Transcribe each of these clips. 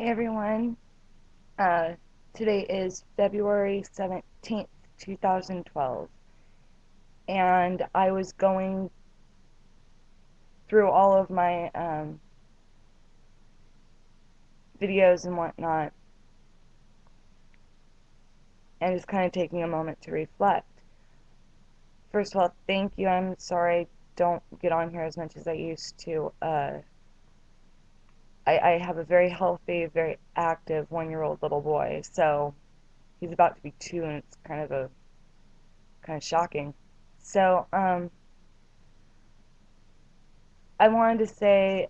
Hey everyone, uh, today is February 17th, 2012, and I was going through all of my videos and whatnot, and just kind of taking a moment to reflect. First of all, thank you. I'm sorry I don't get on here as much as I used to. I have a very healthy, very active 1-year-old little boy, so he's about to be 2, and it's kind of shocking. So, I wanted to say,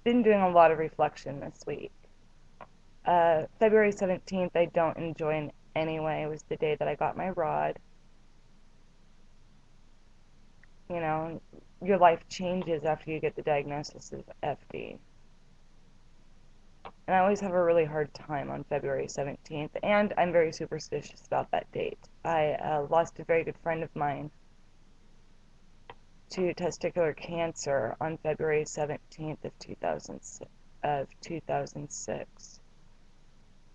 been doing a lot of reflection this week. February 17th, I don't enjoy in any way. It was the day that I got my rod. You know, your life changes after you get the diagnosis of FD. And I always have a really hard time on February 17th, and I'm very superstitious about that date. I lost a very good friend of mine to testicular cancer on February 17th of 2006,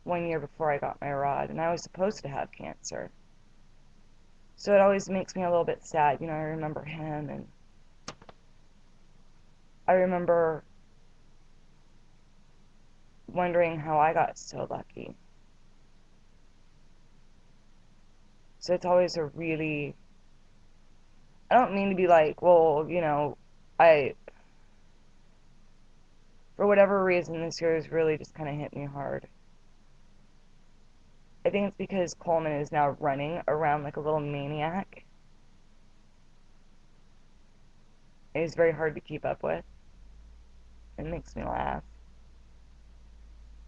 1 year before I got my rod, and I was supposed to have cancer. So it always makes me a little bit sad. I remember him, and I remember wondering how I got so lucky. So it's always I don't mean to be like, well, I, for whatever reason, this year has really just kind of hit me hard. I think it's because Coleman is now running around like a little maniac. It is very hard to keep up with. It makes me laugh.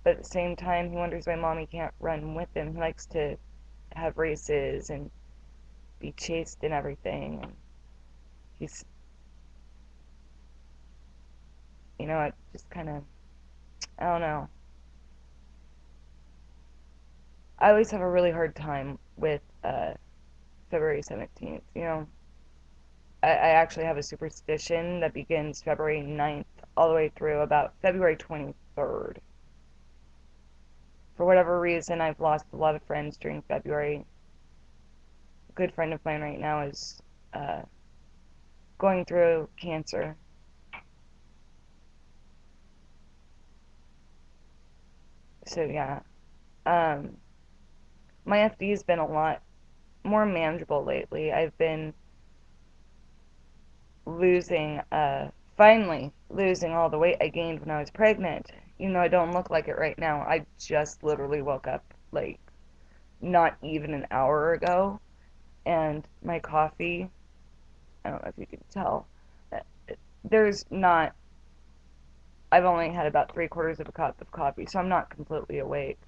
But at the same time, he wonders why mommy can't run with him. He likes to have races and be chased and everything. And he's, it just kind of, I don't know. I always have a really hard time with February 17th. I actually have a superstition that begins February 9th all the way through about February 23rd. For whatever reason, I've lost a lot of friends during February. A good friend of mine right now is going through cancer. So yeah, my FD has been a lot more manageable lately. I've been finally losing all the weight I gained when I was pregnant. Even though I don't look like it right now, I just literally woke up like not even an hour ago, and my coffee, I don't know if you can tell, uh, there's not, I've only had about 3/4 of a cup of coffee, so I'm not completely awake.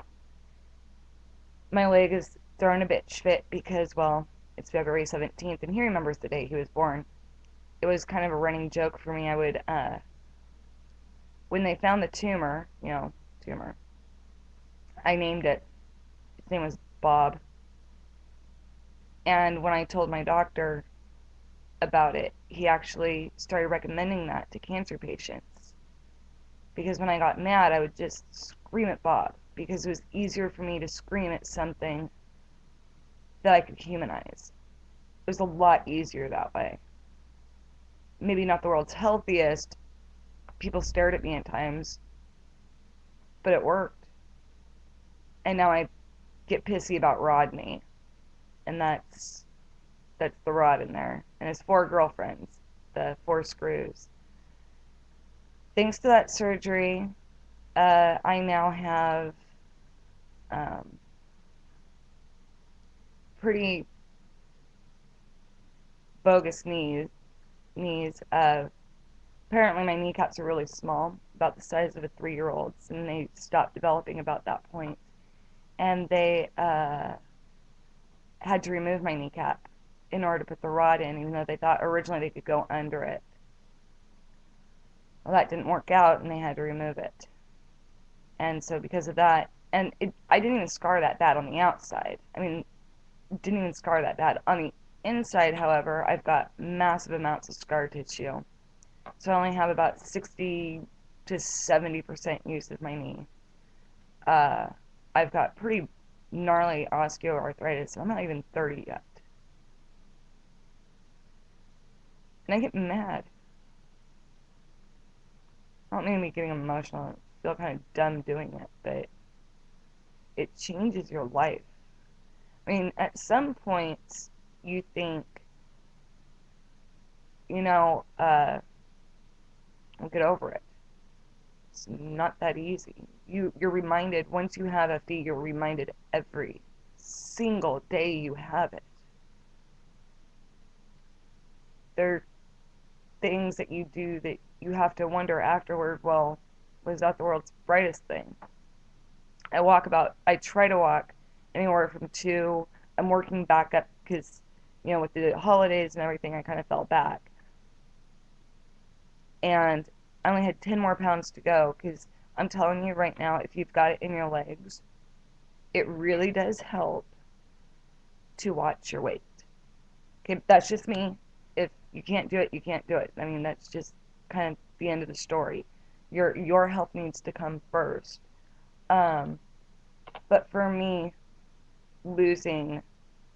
My leg is throwing a bitch fit because, well, it's February 17th, and he remembers the day he was born. It was kind of a running joke for me. I would, when they found the tumor, I named it. His name was Bob. And when I told my doctor about it, he actually started recommending that to cancer patients. Because when I got mad, I would just scream at Bob, because it was easier for me to scream at something that I could humanize. It was a lot easier that way. Maybe not the world's healthiest. People stared at me at times, but it worked. And now I get pissy about Rodney, and that's the rod in there, and his 4 girlfriends, the 4 screws. Thanks to that surgery, I now have um, pretty bogus knees. Apparently my kneecaps are really small, about the size of a 3-year-old's, and they stopped developing about that point. And they had to remove my kneecap in order to put the rod in, even though they thought originally they could go under it. Well, that didn't work out, and they had to remove it. And so because of that, and I didn't even scar that bad on the outside. I mean, didn't even scar that bad. On the inside, however, I've got massive amounts of scar tissue. So I only have about 60 to 70% use of my knee. Uh, I've got pretty gnarly osteoarthritis, and I'm not even 30 yet. And I get mad. I don't mean me getting emotional. I feel kind of dumb doing it, but it changes your life. I mean, at some points, you think, I'll get over it. It's not that easy. You're reminded, once you have FD, you're reminded every single day you have it. There are things that you do that you have to wonder afterward, well, was that the world's brightest thing? I try to walk anywhere from two. I'm working back up because, with the holidays and everything, I kind of fell back. And I only had 10 more pounds to go because I'm telling you right now, if you've got it in your legs, it really does help to watch your weight. Okay, that's just me. If you can't do it, you can't do it. I mean, that's just kind of the end of the story. Your health needs to come first. Um, but for me, losing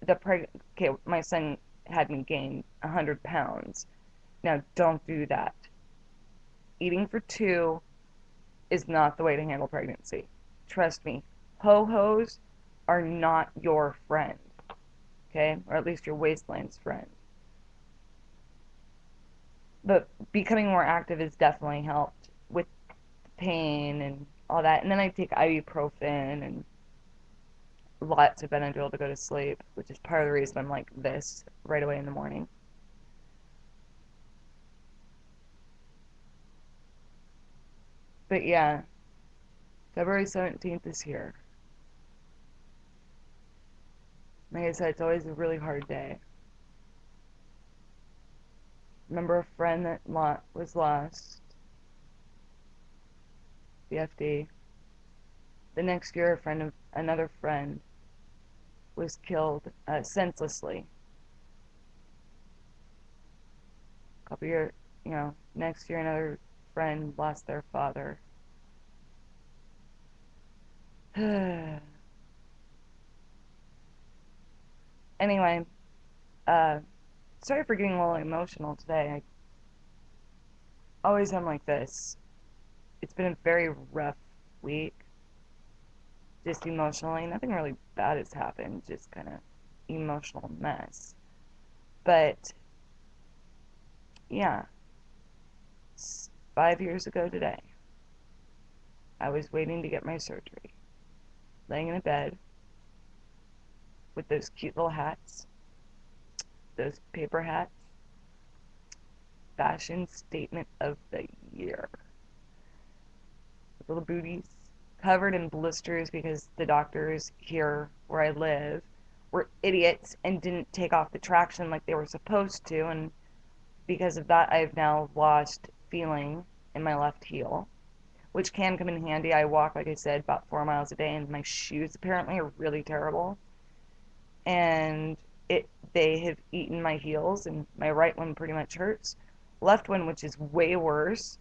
okay, my son had me gain 100 pounds. Now, don't do that. Eating for two is not the way to handle pregnancy. Trust me. Ho-hos are not your friend, okay? Or at least your waistline's friend. But becoming more active has definitely helped with pain and all that. And then I take ibuprofen and lots of Benadryl to go to sleep, which is part of the reason I'm like this right away in the morning. But yeah, February 17th is here. Like I said, it's always a really hard day. Remember a friend that was lost, the FD. The next year, another friend was killed senselessly. A couple years, next year, another friend lost their father. Anyway, uh, sorry for getting a little emotional today. I always am like this. It's been a very rough week, just emotionally. Nothing really bad has happened, just kind of emotional mess. But yeah, 5 years ago today, I was waiting to get my surgery, laying in a bed with those cute little hats, those paper hats, fashion statement of the year. With little booties, covered in blisters because the doctors here where I live were idiots and didn't take off the traction like they were supposed to, and because of that, I've now lost feeling in my left heel, which can come in handy. I walk, like I said, about 4 miles a day, and my shoes apparently are really terrible. And they have eaten my heels, and my right one pretty much hurts. Left one, which is way worse,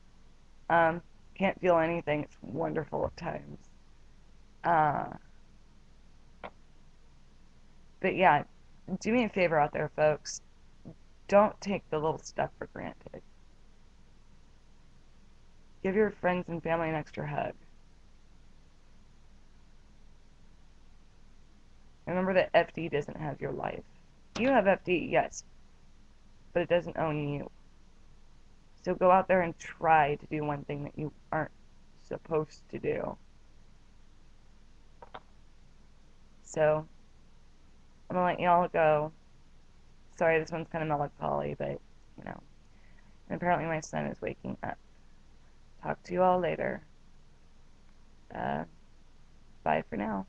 um, can't feel anything. It's wonderful at times. Uh, but yeah, do me a favor out there, folks. Don't take the little stuff for granted. Give your friends and family an extra hug. Remember that FD doesn't have your life. You have FD, yes, but it doesn't own you. So go out there and try to do one thing that you aren't supposed to do. So I'm gonna let y'all go. Sorry, this one's kind of melancholy, but you know. And apparently my son is waking up. Talk to you all later. Uh, bye for now.